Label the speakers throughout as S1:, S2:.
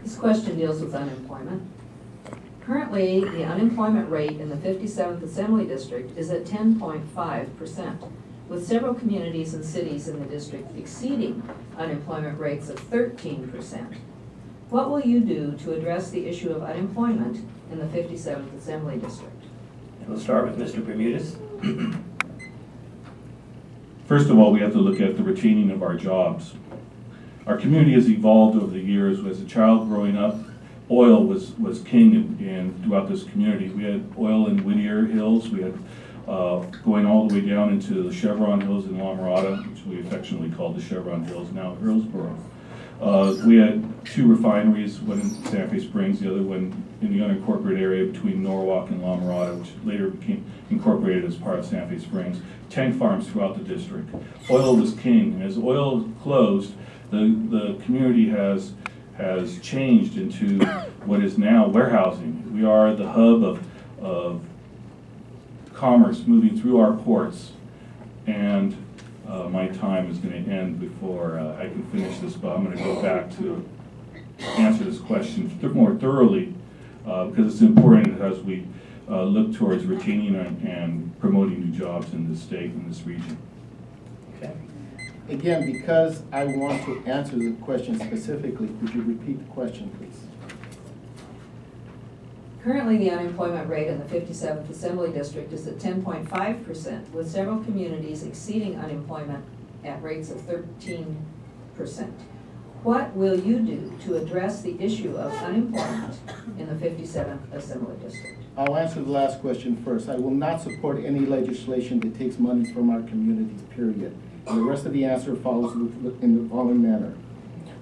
S1: This question deals with unemployment. Currently, the unemployment rate in the 57th Assembly District is at 10.5%, with several communities and cities in the district exceeding unemployment rates of 13%. What will you do to address the issue of unemployment in the 57th Assembly District?
S2: We'll start with Mr. Bermudez.
S3: First of all, we have to look at the retaining of our jobs. Our community has evolved over the years. As a child growing up, oil was king throughout this community. We had oil in Whittier Hills. We had going all the way down into the Chevron Hills in La Mirada, which we affectionately called the Chevron Hills, now Hillsborough. We had 2 refineries, one in Santa Fe Springs, the other one in the unincorporated area between Norwalk and La Mirada, which later became incorporated as part of Santa Fe Springs. Tank farms throughout the district. Oil was king, and as oil closed, the community has changed into what is now warehousing. We are the hub of commerce moving through our ports, and my time is going to end before I can finish this, but I'm going to go back to answer this question more thoroughly because it's important as we look towards retaining and promoting new jobs in this state and this region.
S2: Okay.
S4: Again, because I want to answer the question specifically, could you repeat the question, please?
S1: Currently, the unemployment rate in the 57th Assembly District is at 10.5%, with several communities exceeding unemployment at rates of 13%. What will you do to address the issue of unemployment in the 57th Assembly District?
S4: I'll answer the last question first. I will not support any legislation that takes money from our communities, period. And the rest of the answer follows in the following manner.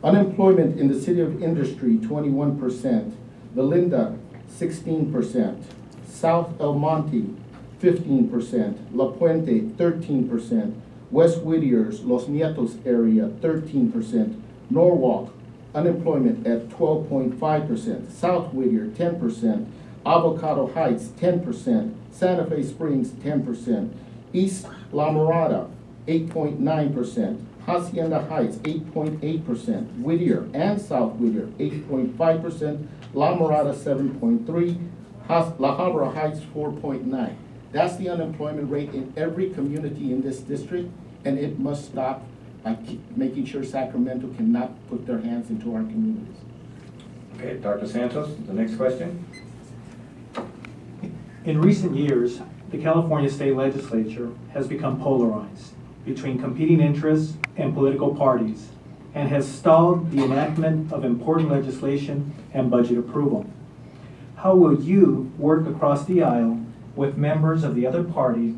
S4: Unemployment in the City of Industry, 21%. Valinda, 16%. South El Monte, 15%. La Puente, 13%. West Whittier's, Los Nietos area, 13%. Norwalk, unemployment at 12.5%. South Whittier, 10%. Avocado Heights, 10%. Santa Fe Springs, 10%. East La Mirada, 8.9%. Hacienda Heights, 8.8%. Whittier and South Whittier, 8.5%. La Mirada, 7.3%. La Habra Heights, 4.9%. That's the unemployment rate in every community in this district, and it must stop by making sure Sacramento cannot put their hands into our communities.
S2: Okay, Dr. Santos, the next question.
S5: In recent years, the California State Legislature has become polarized between competing interests and political parties and has stalled the enactment of important legislation and budget approval. How will you work across the aisle with members of the other party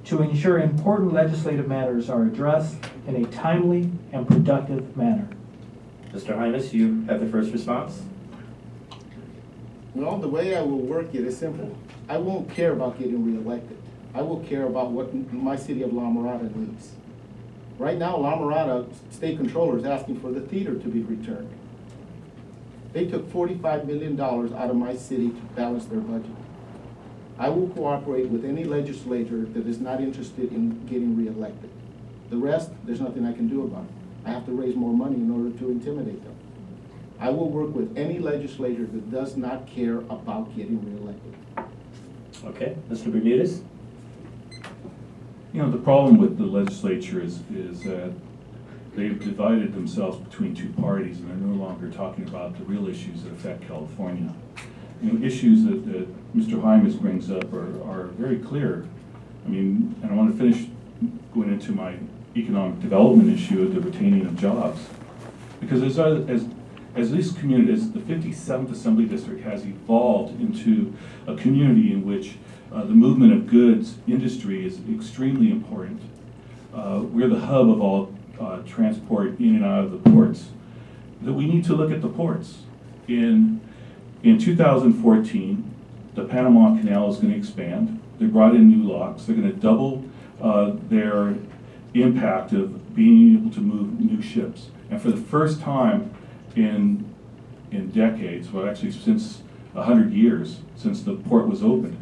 S5: to ensure important legislative matters are addressed in a timely and productive manner?
S2: Mr. Jaimes, you have the first response.
S4: Well, the way I will work it is simple. I won't care about getting reelected. I will care about what my city of La Mirada needs. Right now, La Mirada State Controller is asking for the theater to be returned. They took $45 million out of my city to balance their budget. I will cooperate with any legislator that is not interested in getting reelected. The rest, there's nothing I can do about it. I have to raise more money in order to intimidate them. I will work with any legislator that does not care about getting reelected.
S2: Okay, Mr. Bermudez.
S3: You know, the problem with the legislature is that they've divided themselves between 2 parties, and they're no longer talking about the real issues that affect California. You know, issues that Mr. Jaimes brings up are very clear. I mean, and I want to finish going into my economic development issue of the retaining of jobs. Because as this community, as the 57th Assembly District has evolved into a community in which the movement of goods, industry is extremely important. We're the hub of all transport in and out of the ports. That we need to look at the ports. In 2014, the Panama Canal is going to expand. They brought in new locks. They're going to double their impact of being able to move new ships. And for the first time in decades, well actually since 100 years, since the port was opened,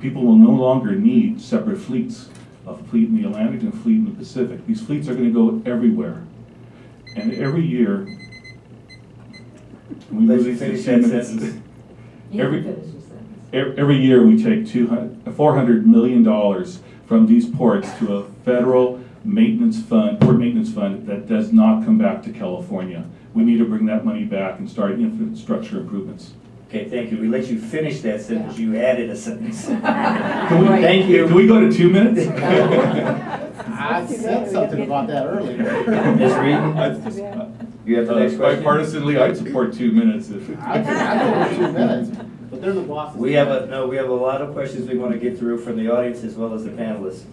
S3: people will no longer need separate fleets, a fleet in the Atlantic and a fleet in the Pacific. These fleets are going to go everywhere. And every year, Can we
S2: let
S3: move
S2: you
S3: these to
S2: finish
S3: 2
S2: that
S3: minutes?
S2: sentence.
S1: You
S3: Every-
S1: can finish your sentence.
S3: Every year, we take $400 million from these ports to a federal maintenance fund, port maintenance fund, that does not come back to California. We need to bring that money back and start infrastructure improvements.
S2: Okay, thank you. We let you finish that sentence. You added a sentence.
S3: Can we,
S1: Right.
S2: Thank you.
S3: Can we go to 2 minutes?
S4: I said something about that earlier.
S2: Ms. Reed, you have the next question?
S3: Bipartisanly, I'd support 2 minutes if.
S4: I go for 2 minutes, but they're the bosses.
S2: We have a lot of questions we want to get through from the audience as well as the panelists.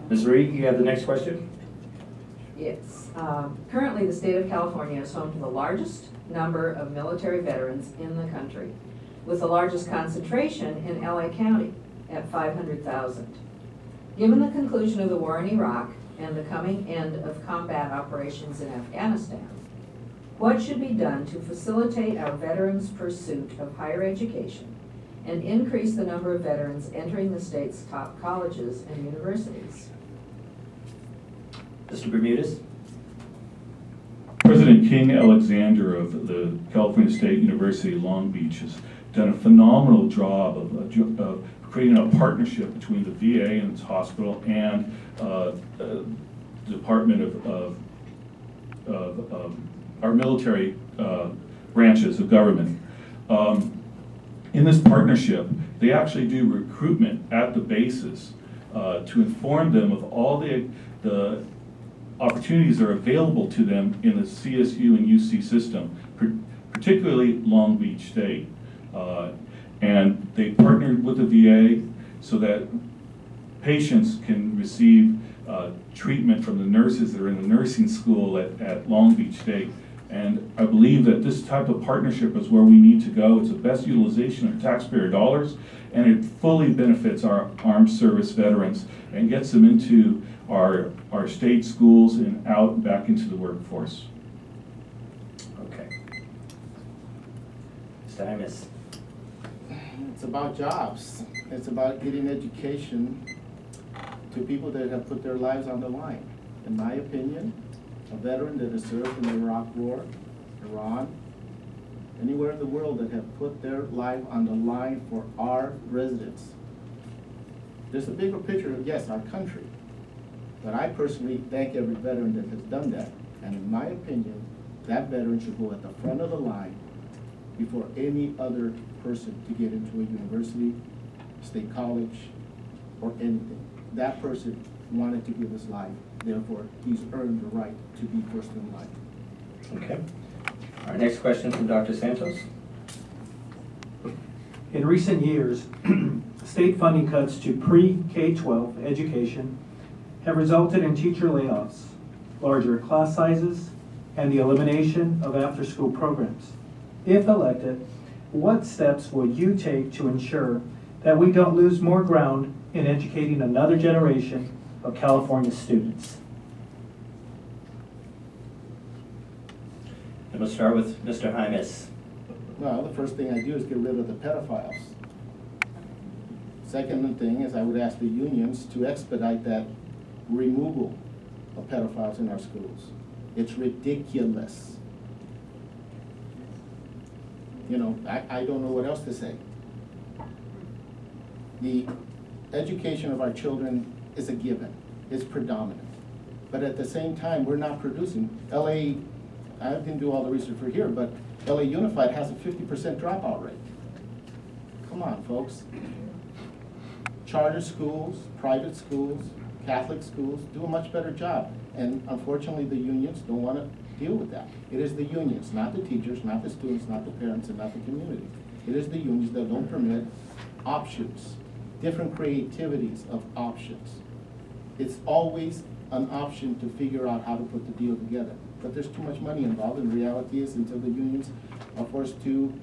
S2: Ms. Reed, you have the next question?
S1: Yes. Currently, the state of California is home to the largest number of military veterans in the country, with the largest concentration in LA County at 500,000. Given the conclusion of the war in Iraq and the coming end of combat operations in Afghanistan, what should be done to facilitate our veterans' pursuit of higher education and increase the number of veterans entering the state's top colleges and universities?
S2: Mr. Bermudez?
S3: President King Alexander of the California State University Long Beach has done a phenomenal job of creating a partnership between the VA and its hospital and the Department of our military branches of government. In this partnership, they actually do recruitment at the bases to inform them of all the opportunities that are available to them in the CSU and UC system, particularly Long Beach State. And they partnered with the VA so that patients can receive treatment from the nurses that are in the nursing school at Long Beach State. And I believe that this type of partnership is where we need to go. It's the best utilization of taxpayer dollars, and it fully benefits our armed service veterans and gets them into our state schools and out and back into the workforce.
S2: Okay. Mr. Jaimes?
S4: It's about jobs. It's about getting education to people that have put their lives on the line. In my opinion, a veteran that has served in the Iraq War, Iran, anywhere in the world that have put their life on the line for our residents. There's a bigger picture of, yes, our country. But I personally thank every veteran that has done that. And in my opinion, that veteran should go at the front of the line before any other person to get into a university, state college, or anything. That person wanted to give his life. Therefore, he's earned the right to be first in line.
S2: Okay. Our next question from Dr. Santos.
S5: In recent years, state funding cuts to pre-K-12 education have resulted in teacher layoffs, larger class sizes, and the elimination of after-school programs. If elected, what steps will you take to ensure that we don't lose more ground in educating another generation of California students?
S2: And we'll start with Mr. Jaimes.
S4: Well, the first thing I do is get rid of the pedophiles. Second thing is I would ask the unions to expedite that removal of pedophiles in our schools. It's ridiculous. You know, I don't know what else to say. The education of our children is a given. It's predominant. But at the same time, we're not producing. LA, I didn't do all the research for here, but LA Unified has a 50% dropout rate. Come on, folks. Charter schools, private schools, Catholic schools do a much better job. And unfortunately, the unions don't want to deal with that. It is the unions, not the teachers, not the students, not the parents, and not the community. It is the unions that don't permit options, different creativities of options. It's always an option to figure out how to put the deal together. But there's too much money involved, and the reality is until the unions are forced to,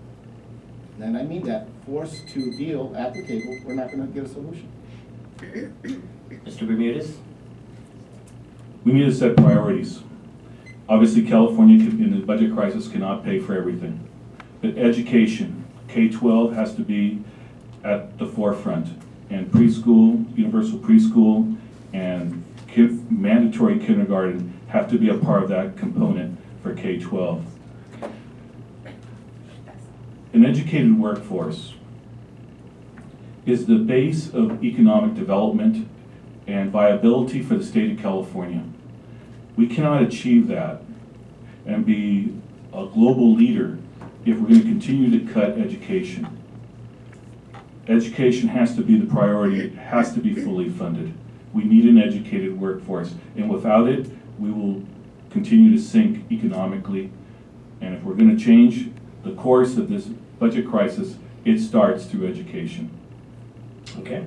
S4: and I mean that, forced to deal at the table, we're not going to get a solution.
S2: Mr. Bermudez?
S3: We need to set priorities. Obviously, California in the budget crisis cannot pay for everything. But education, K-12 has to be at the forefront. And preschool, universal preschool, and mandatory kindergarten have to be a part of that component for K-12. An educated workforce is the base of economic development and viability for the state of California. We cannot achieve that and be a global leader if we're going to continue to cut education. Education has to be the priority. It has to be fully funded. We need an educated workforce, and without it, we will continue to sink economically. And if we're going to change the course of this budget crisis, it starts through education.
S2: Okay.